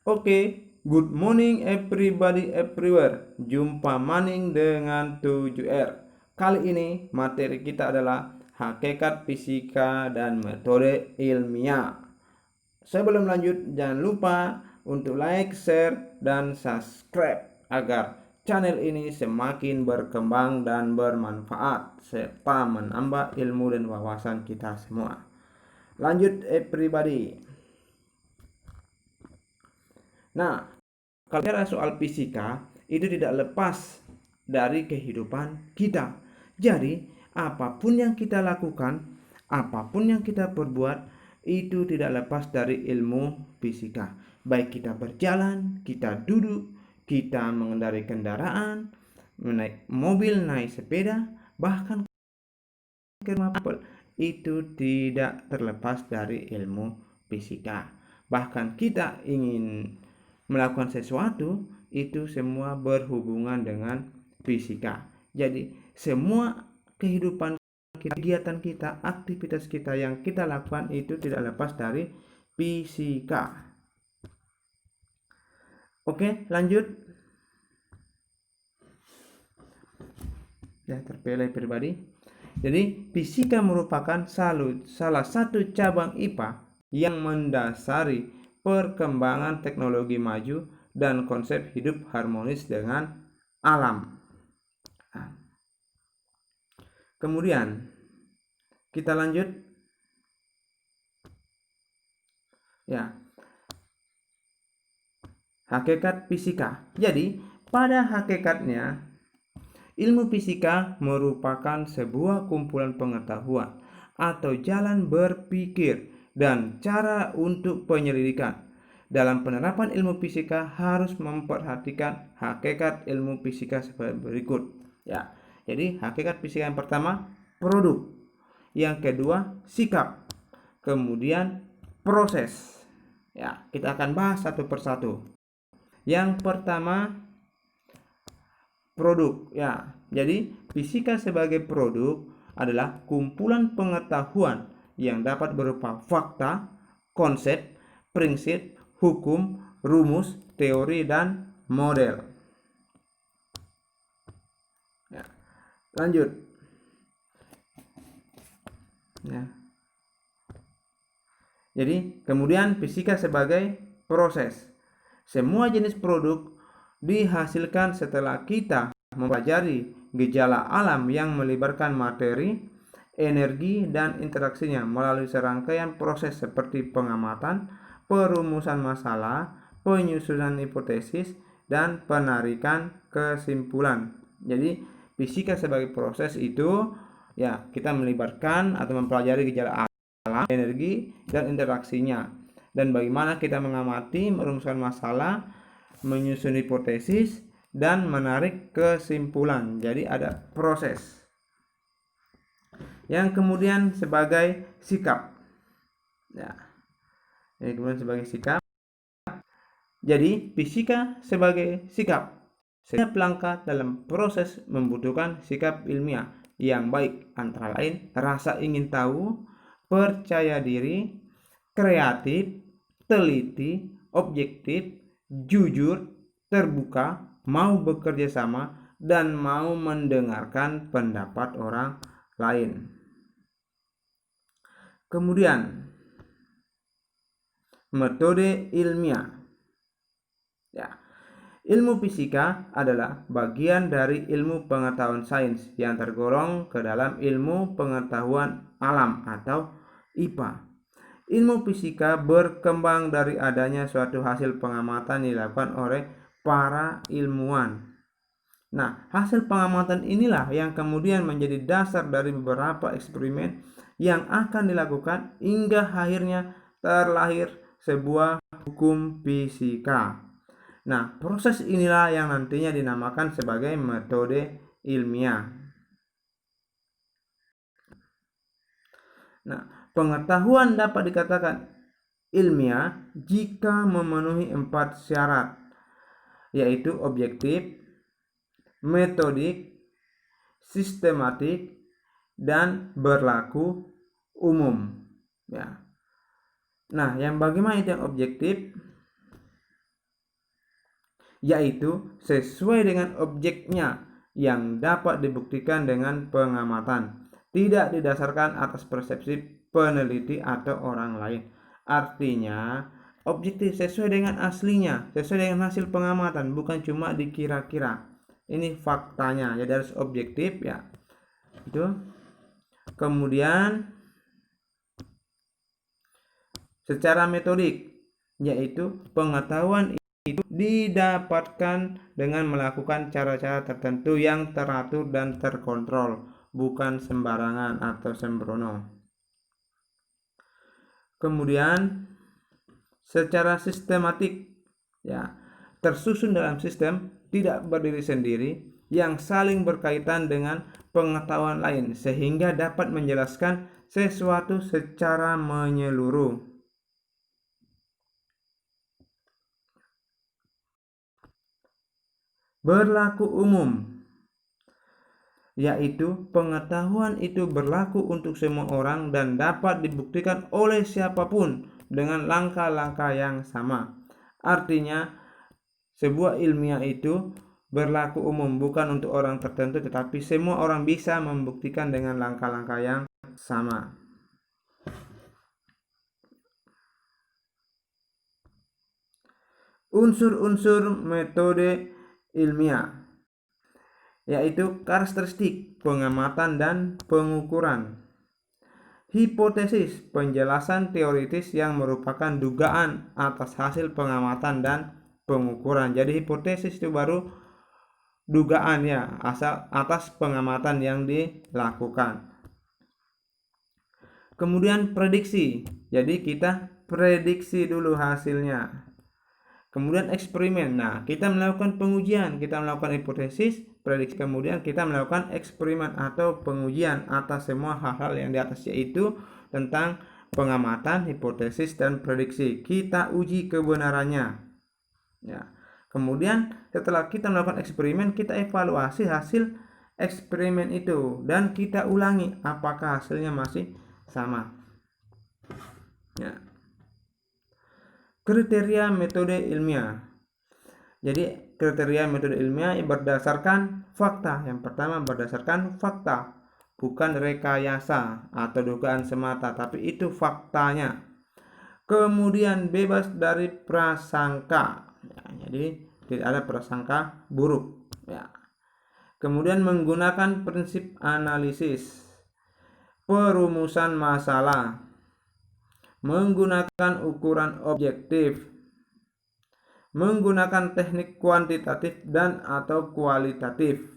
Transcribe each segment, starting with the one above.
Oke, good morning everybody everywhere. Jumpa maning dengan 7R. Kali ini materi kita adalah hakikat fisika dan metode ilmiah. Sebelum lanjut, jangan lupa untuk like, share, dan subscribe agar channel ini semakin berkembang dan bermanfaat serta menambah ilmu dan wawasan kita semua. Lanjut everybody. Nah, kalau bicara soal fisika, itu tidak lepas dari kehidupan kita. Jadi, apapun yang kita lakukan, apapun yang kita perbuat, itu tidak lepas dari ilmu fisika. Baik kita berjalan, kita duduk, kita mengendarai kendaraan, naik mobil, naik sepeda, bahkan itu tidak terlepas dari ilmu fisika. Bahkan kita ingin melakukan sesuatu, itu semua berhubungan dengan fisika. Jadi semua kehidupan kita, kegiatan kita, aktivitas kita yang kita lakukan itu tidak lepas dari fisika. Oke, lanjut. Ya, terpilih pribadi. Jadi fisika merupakan salah satu cabang IPA yang mendasari perkembangan teknologi maju dan konsep hidup harmonis dengan alam. Kemudian kita lanjut. Ya. Hakikat fisika. Jadi, pada hakikatnya ilmu fisika merupakan sebuah kumpulan pengetahuan atau jalan berpikir dan cara untuk penyelidikan. Dalam penerapan ilmu fisika harus memperhatikan hakikat ilmu fisika sebagai berikut. Ya, jadi hakikat fisika yang pertama produk, yang kedua sikap, kemudian proses. Ya, kita akan bahas satu persatu. Yang pertama produk. Ya, jadi fisika sebagai produk adalah kumpulan pengetahuan yang dapat berupa fakta, konsep, prinsip, hukum, rumus, teori, dan model. Ya, lanjut. Ya. Jadi kemudian fisika sebagai proses. Semua jenis produk dihasilkan setelah kita mempelajari gejala alam yang melibatkan materi, energi, dan interaksinya melalui serangkaian proses seperti pengamatan, perumusan masalah, penyusunan hipotesis, dan penarikan kesimpulan. Jadi fisika sebagai proses itu ya kita melibatkan atau mempelajari gejala alam, energi, dan interaksinya, dan bagaimana kita mengamati, merumuskan masalah, menyusun hipotesis, dan menarik kesimpulan. Jadi ada proses. Yang kemudian sebagai sikap. Ya. Jadi kemudian sebagai sikap. Jadi fisika sebagai sikap. Setiap langkah dalam proses membutuhkan sikap ilmiah yang baik, antara lain rasa ingin tahu, percaya diri, kreatif, teliti, objektif, jujur, terbuka, mau bekerja sama, dan mau mendengarkan pendapat orang lain. Kemudian metode ilmiah. Ya, ilmu fisika adalah bagian dari ilmu pengetahuan sains yang tergolong ke dalam ilmu pengetahuan alam atau IPA. Ilmu fisika berkembang dari adanya suatu hasil pengamatan dilakukan oleh para ilmuwan. Nah, hasil pengamatan inilah yang kemudian menjadi dasar dari beberapa eksperimen yang akan dilakukan hingga akhirnya terlahir sebuah hukum fisika. Nah, proses inilah yang nantinya dinamakan sebagai metode ilmiah. Nah, pengetahuan dapat dikatakan ilmiah jika memenuhi 4 syarat, yaitu objektif, metodik, sistematik, dan berlaku umum. Ya. Nah, yang bagaimana itu yang objektif? yaitu sesuai dengan objeknya yang dapat dibuktikan dengan pengamatan, tidak didasarkan atas persepsi peneliti atau orang lain. Artinya, objektif sesuai dengan aslinya, sesuai dengan hasil pengamatan, bukan cuma dikira-kira. Ini faktanya, jadi harus objektif ya. Itu. Kemudian secara metodik, yaitu pengetahuan itu didapatkan dengan melakukan cara-cara tertentu yang teratur dan terkontrol, bukan sembarangan atau sembrono. Kemudian secara sistematik, ya, tersusun dalam sistem, tidak berdiri sendiri, yang saling berkaitan dengan pengetahuan lain sehingga dapat menjelaskan sesuatu secara menyeluruh. Berlaku umum, yaitu pengetahuan itu berlaku untuk semua orang dan dapat dibuktikan oleh siapapun dengan langkah-langkah yang sama. Artinya, sebuah ilmiah itu berlaku umum, bukan untuk orang tertentu, tetapi semua orang bisa membuktikan dengan langkah-langkah yang sama. Unsur-unsur metode ilmiah, yaitu karakteristik, pengamatan, dan pengukuran. Hipotesis, penjelasan teoritis yang merupakan dugaan atas hasil pengamatan dan pengukuran. Jadi hipotesis itu baru dugaan ya, asal atas pengamatan yang dilakukan. Kemudian prediksi, jadi kita prediksi dulu hasilnya. Kemudian eksperimen, nah kita melakukan pengujian, kita melakukan hipotesis, prediksi, kemudian kita melakukan eksperimen atau pengujian atas semua hal-hal yang di atas, yaitu tentang pengamatan, hipotesis, dan prediksi. Kita uji kebenarannya. Ya. Kemudian setelah kita melakukan eksperimen, kita evaluasi hasil eksperimen itu dan kita ulangi apakah hasilnya masih sama. Ya. Kriteria metode ilmiah. Jadi kriteria metode ilmiah berdasarkan fakta. Yang pertama berdasarkan fakta, bukan rekayasa atau dugaan semata, tapi itu faktanya. Kemudian bebas dari prasangka. Ya, jadi tidak ada prasangka buruk. Ya. Kemudian menggunakan prinsip analisis, perumusan masalah, menggunakan ukuran objektif, menggunakan teknik kuantitatif dan atau kualitatif.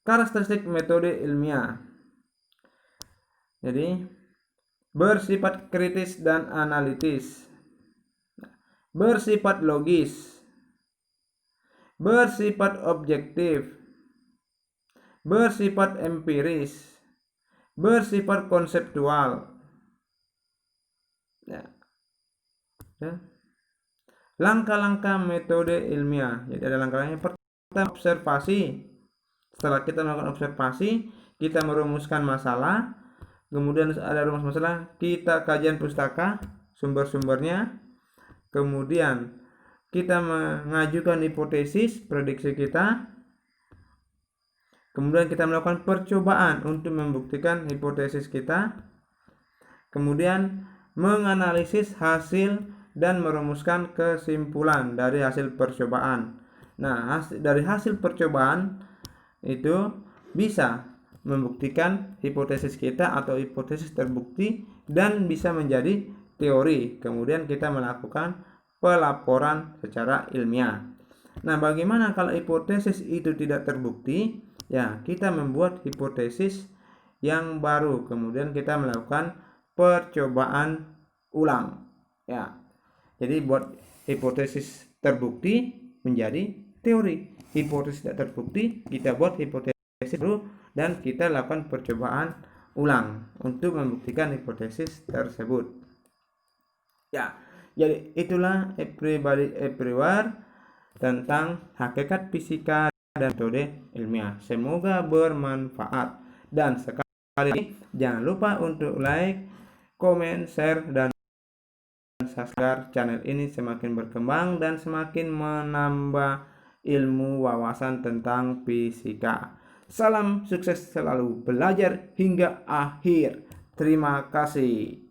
Karakteristik metode ilmiah. Jadi bersifat kritis dan analitis, bersifat logis, bersifat objektif, bersifat empiris, bersifat konseptual. Ya. Langkah-langkah metode ilmiah. Jadi ada langkahnya. Pertama, observasi. Setelah kita melakukan observasi, kita merumuskan masalah. Kemudian ada rumus masalah, kita kajian pustaka, sumber-sumbernya. Kemudian kita mengajukan hipotesis, prediksi kita. Kemudian kita melakukan percobaan untuk membuktikan hipotesis kita. Kemudian menganalisis hasil dan merumuskan kesimpulan dari hasil percobaan. Nah, dari hasil percobaan itu bisa membuktikan hipotesis kita atau hipotesis terbukti dan bisa menjadi teori. Kemudian kita melakukan pelaporan secara ilmiah. Nah, bagaimana kalau hipotesis itu tidak terbukti? Ya, kita membuat hipotesis yang baru, kemudian kita melakukan percobaan ulang. Ya, jadi buat hipotesis terbukti menjadi teori, hipotesis tidak terbukti kita buat hipotesis baru dan kita lakukan percobaan ulang untuk membuktikan hipotesis tersebut. Ya, jadi itulah everybody everywhere tentang hakikat fisika dan metode ilmiah. Semoga bermanfaat dan sekali lagi jangan lupa untuk like, komen, share, dan agar channel ini semakin berkembang dan semakin menambah ilmu wawasan tentang fisika. Salam sukses selalu belajar hingga akhir. Terima kasih.